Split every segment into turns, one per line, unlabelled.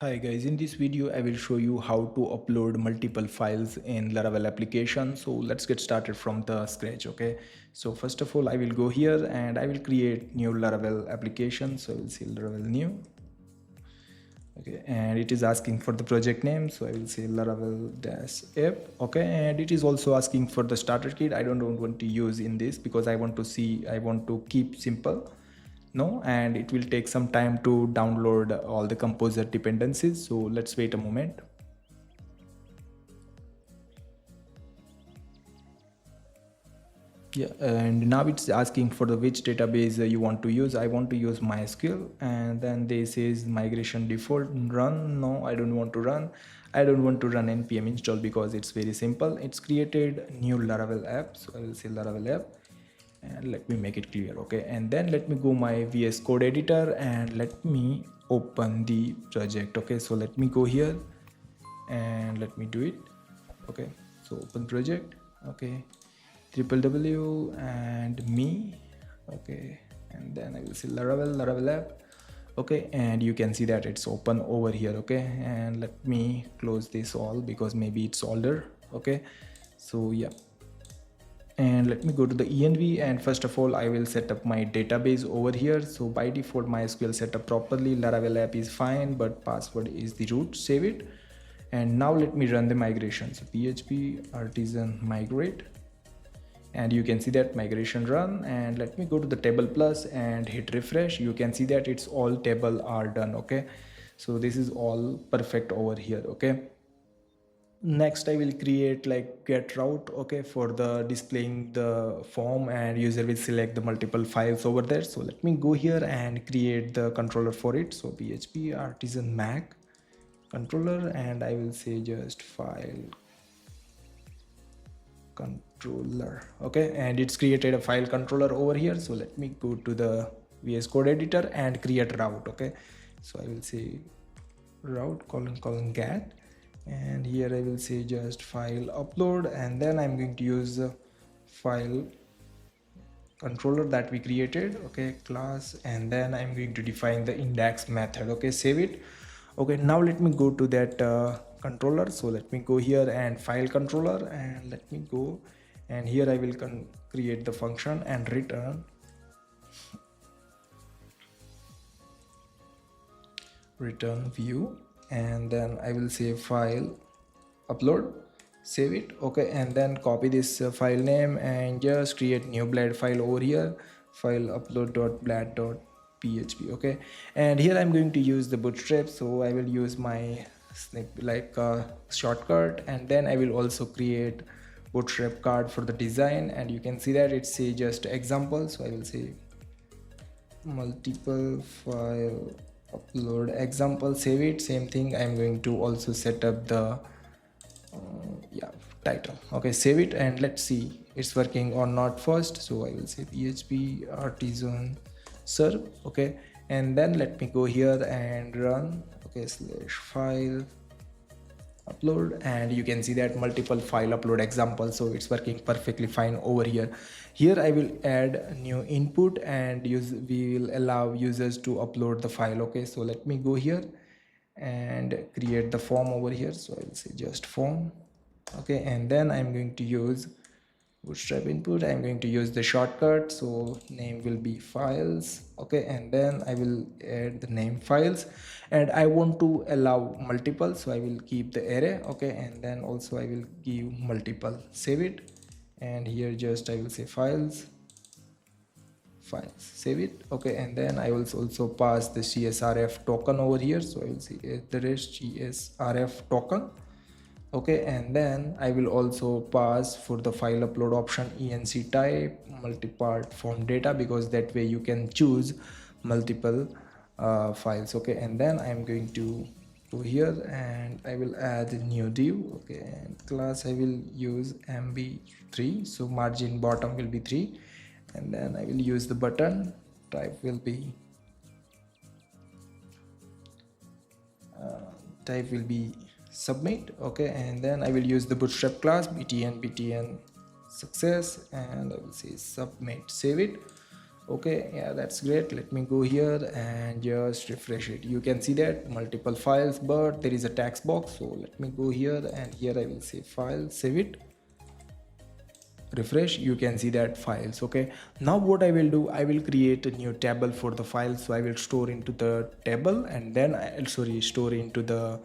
Hi guys, in this video I will show you how to upload multiple files in Laravel application. So let's get started from the scratch. Okay, so first of all I will go here and I will create new Laravel application. So I will say Laravel new. Okay, and it is asking for the project name, so I will say Laravel-app. Okay, and it is also asking for the starter kit. I don't want to use in this because I want to keep simple. No, and it will take some time to download all the composer dependencies, so let's wait a moment. Yeah, and now it's asking for the which database you want to use. I want to use MySQL, and then they says migration default run. No, I don't want to run. I don't want to run npm install because it's very simple. It's created new Laravel app, so I will say Laravel app, and let me make it clear. Okay, and then let me go my VS Code editor and let me open the project. Okay, so let me go here and let me do it. Okay, so open project. Okay, www and me. Okay, and then I will say Laravel app. Okay, and you can see that it's open over here. Okay, and let me close this all because maybe it's older. Okay, so yeah, and let me go to the env, and first of all I will set up my database over here. So by default MySQL set up properly, Laravel app is fine, but password is the root. Save it, and now let me run the migration. So php artisan migrate, and you can see that migration run, and let me go to the table plus and hit refresh. You can see that it's all table are done. Okay, so this is all perfect over here. Okay, next I will create like get route. Okay, for the displaying the form, and user will select the multiple files over there. So let me go here and create the controller for it. So php artisan mac controller, and I will say just file controller. Okay, and it's created a file controller over here. So let me go to the VS Code editor and create route. Okay, so I will say route colon get, and here I will say just file upload, and then I'm going to use the file controller that we created. Okay, class, and then I'm going to define the index method. Okay, save it. Okay, now let me go to that controller. So let me go here and file controller, and let me go, and here I will create the function and return view, and then I will say file upload, save it. Okay, and then copy this file name and just create new blade file over here, file upload.blad.php. okay, and here I'm going to use the bootstrap, so I will use my shortcut, and then I will also create bootstrap card for the design, and you can see that it's say just example. So I will say multiple file upload example, save it. Same thing, I'm going to also set up the yeah, title. Okay, save it, and let's see it's working or not first. So I will say php artisan serve. Okay, and then let me go here and run. Okay, slash file upload, and you can see that multiple file upload example, so it's working perfectly fine over here. Here I will add a new input, and we will allow users to upload the file. Okay, so let me go here and create the form over here. So I will say just form. Okay, and then I'm going to use bootstrap input. I'm going to use the shortcut, so name will be files. Okay, and then I will add the name files, and I want to allow multiple, so I will keep the array. Okay, and then also I will give multiple, save it, and here just I will say files, save it. Okay, and then I will also pass the csrf token over here. So I will say the rest csrf token. Okay, and then I will also pass for the file upload option enc type multipart form data, because that way you can choose multiple files. Okay, and then I'm going to go here and I will add a new div. Okay, and class I will use mb3, so margin bottom will be 3, and then I will use the button type will be submit. Okay, and then I will use the bootstrap class btn success, and I will say submit, save it. Okay, yeah, that's great. Let me go here and just refresh it. You can see that multiple files, but there is a text box. So let me go here, and here I will say file, save it, refresh. You can see that files. Okay, now what I will do, I will create a new table for the file. So I will store into the table, and then I'll store into the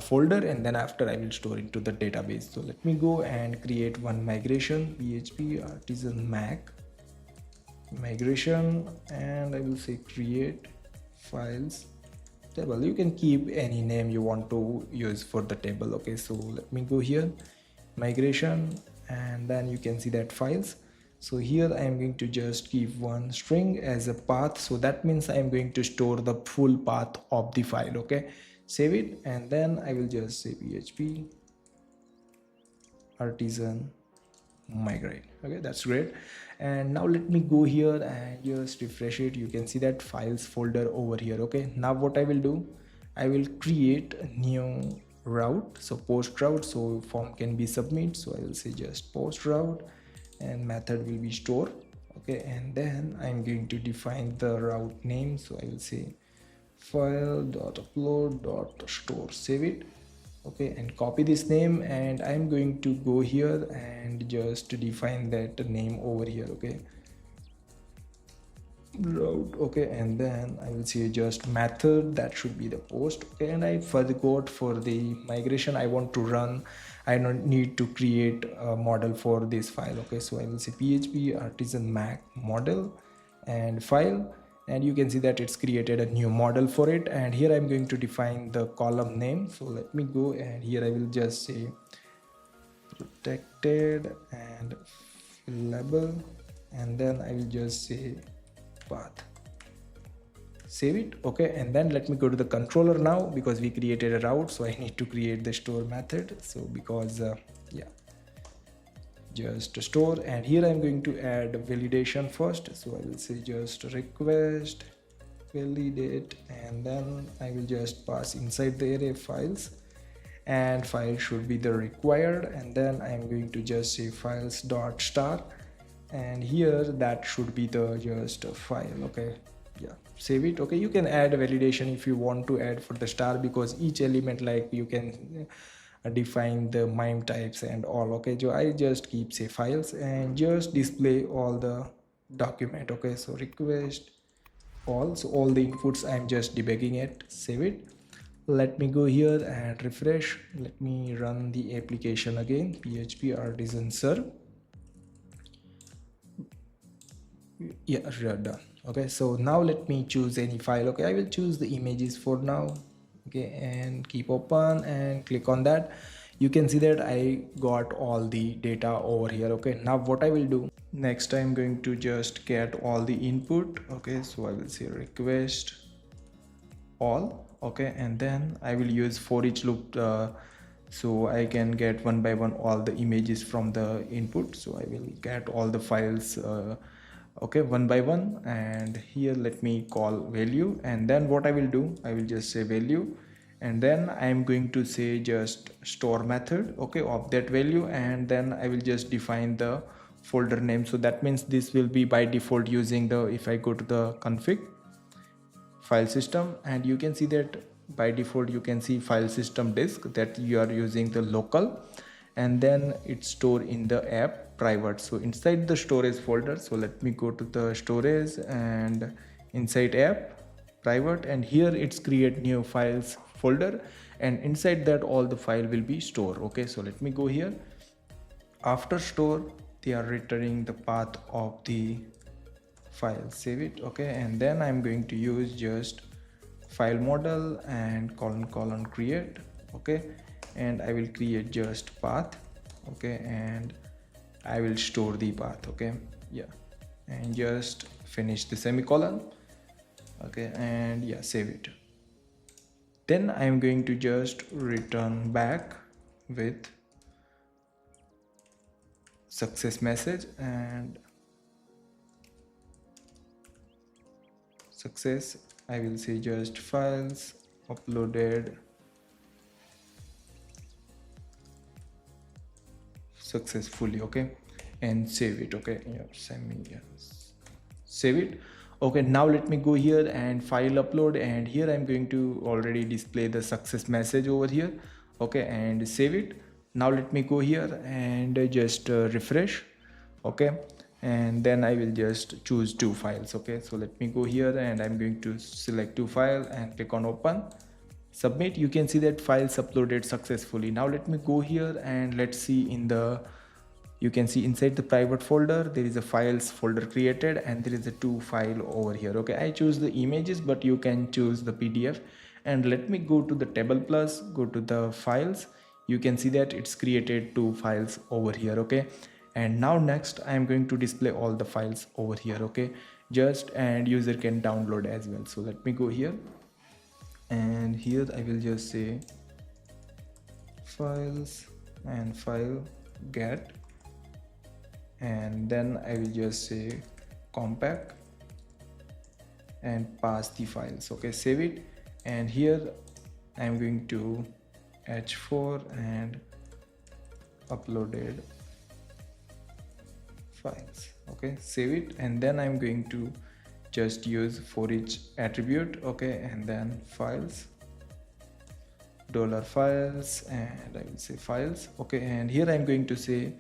folder, and then after I will store into the database. So let me go and create one migration, php artisan mac migration, and I will say create files table. You can keep any name you want to use for the table. Okay, so let me go here, migration, and then you can see that files. So here I am going to just give one string as a path, so that means I am going to store the full path of the file. Okay, save it, and then I will just say php artisan migrate. Okay, that's great. And now let me go here and just refresh it. You can see that files folder over here. Okay, now what I will do, I will create a new route, so post route, so form can be submit. So I will say just post route, and method will be store. Okay, and then I'm going to define the route name. So I will say file.upload.store, save it. Okay, and copy this name, and I'm going to go here and just define that name over here. Okay, route. Okay, and then I will say just method, that should be the post. Okay, and I forgot for the migration I want to run, I don't need to create a model for this file. Okay, so I will say php artisan mac model and file, and you can see that it's created a new model for it. And here I'm going to define the column name. So let me go, and here I will just say protected and label, and then I will just say path, save it. Okay, and then let me go to the controller now, because we created a route, so I need to create the store method. So because yeah, just store, and here I'm going to add validation first. So I will say just request validate, and then I will just pass inside the array files, and file should be the required, and then I'm going to just say files dot star, and here that should be the just file. Okay, yeah, save it. Okay, you can add validation if you want to add for the star, because each element, like you can define the mime types and all. Okay, so I just keep say files and just display all the document. Okay, so request all, so all the inputs I'm just debugging it, save it. Let me go here and refresh. Let me run the application again, php artisan serve. Yeah, we are done. Okay, so now let me choose any file. Okay, I will choose the images for now. Okay, and keep open and click on that. You can see that I got all the data over here. Okay, now what I will do next, I'm going to just get all the input. Okay, so I will say request all. Okay, and then I will use for each loop, so I can get one by one all the images from the input. So I will get all the files okay, one by one. And here let me call value, and then what I will do, I will just say value, and then I am going to say just store method, okay, of that value, and then I will just define the folder name. So that means this will be by default using the, if I go to the config file system, and you can see that by default you can see file system disk, that you are using the local, and then it's stored in the app private, so inside the storage folder. So let me go to the storage and inside app private, and here it's create new files folder, and inside that all the file will be stored. Okay, so let me go here. After store, they are returning the path of the file, save it. Okay, and then I'm going to use just file model and colon create. Okay, and I will create just path. Okay, and I will store the path. Okay, yeah, and just finish the semicolon. Okay, and yeah, save it. Then I'm going to just return back with success message, and success, I will say just files uploaded successfully. Okay, and save it. Okay, yeah, save it. Okay, now let me go here and file upload, and here I'm going to already display the success message over here. Okay, and save it. Now let me go here and just refresh. Okay, and then I will just choose two files. Okay, so let me go here and I'm going to select two file and click on open, submit. You can see that files uploaded successfully. Now let me go here and let's see in the, you can see inside the private folder there is a files folder created and there is a two file over here. Okay, I choose the images, but you can choose the PDF. And let me go to the table plus, go to the files. You can see that it's created two files over here. Okay, and now next I am going to display all the files over here. Okay, just, and user can download as well. So let me go here, and here I will just say files and file get, and then I will just say compact and pass the files. Okay, save it. And here I'm going to h4 and uploaded files. Okay, save it. And then I'm going to just use for each attribute. Okay, and then files, $files, and I will say files. Okay, and here I'm going to say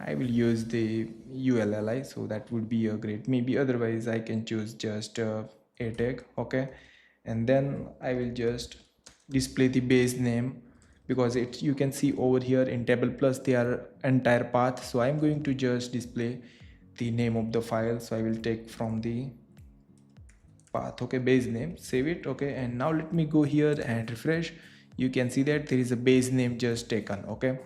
I will use the ULLI, so that would be a great, maybe otherwise I can choose just a tag. Okay, and then I will just display the base name, because it, you can see over here in table plus they are entire path, so I'm going to just display the name of the file. So I will take from the path. Okay, base name, save it. Okay, and now let me go here and refresh. You can see that there is a base name just taken. Okay,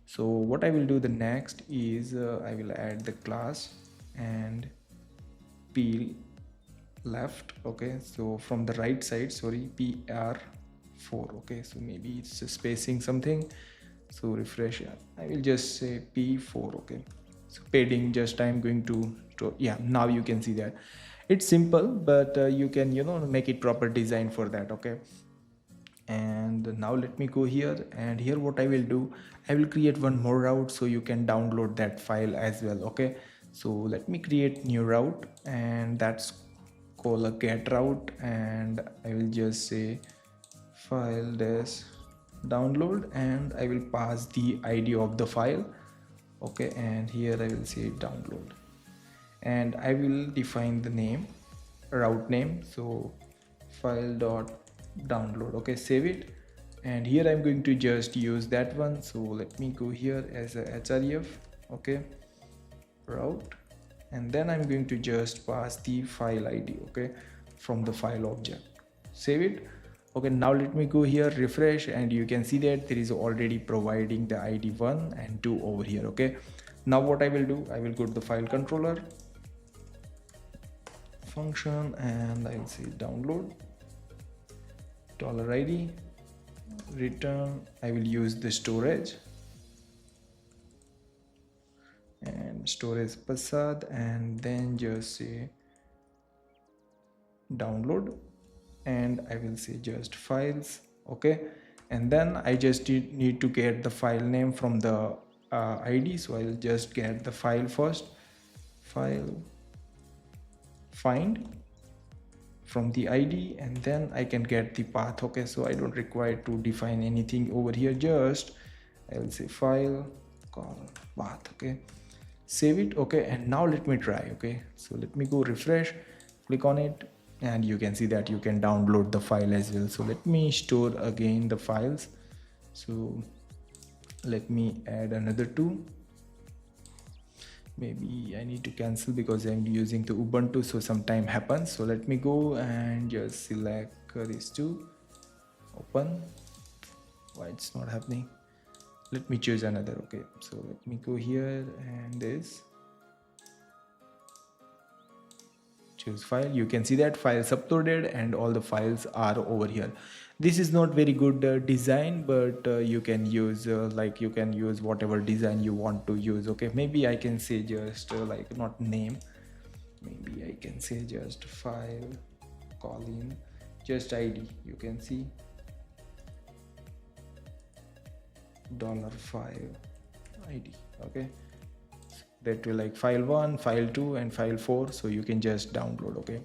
so what I will do the next is I will add the class and peel left. Okay, so from the right side, sorry, PR4. Okay, so maybe it's spacing something, so refresh. I will just say P4. Okay, so padding, just I'm going to yeah, now you can see that it's simple, but you can, you know, make it proper design for that. Okay, and now let me go here, and here what I will do, I will create one more route so you can download that file as well. Okay, so let me create new route, and that's call a get route, and I will just say file dash download, and I will pass the ID of the file. Okay, and here I will say download, and I will define the name, route name, so file dot download. Okay, save it. And here I'm going to just use that one, so let me go here as a href. Okay, route, and then I'm going to just pass the file ID. Okay, from the file object, save it. Okay, now let me go here, refresh, and you can see that there is already providing the ID 1 and 2 over here. Okay, now what I will do, I will go to the file controller function, and I will say download $ID return. I will use the storage and storage password, and then just say download, and I will say just files. Okay, and then I just need to get the file name from the ID, so I'll just get the file first, file find from the ID, and then I can get the path. Okay, so I don't require to define anything over here, just I will say file call path. Okay, save it. Okay, and now let me try. Okay, so let me go refresh, click on it, and you can see that you can download the file as well. So let me store again the files, so let me add another two. Maybe I need to cancel because I'm using the Ubuntu, so sometime happens. So let me go and just select these two, open. Why it's not happening? Let me choose another. Okay, so let me go here and this, choose file. You can see that files uploaded and all the files are over here. This is not very good design, but you can use like you can use whatever design you want to use. Okay, maybe I can say just like not name, maybe I can say just file calling just ID. You can see $5 ID. Okay, that will like file 1, file 2 and file 4, so you can just download. Okay,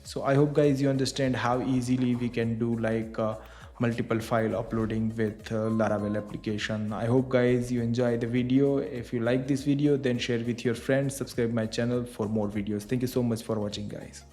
so I hope guys you understand how easily we can do like multiple file uploading with Laravel application. I hope guys you enjoy the video. If you like this video, then share with your friends, subscribe my channel for more videos. Thank you so much for watching guys.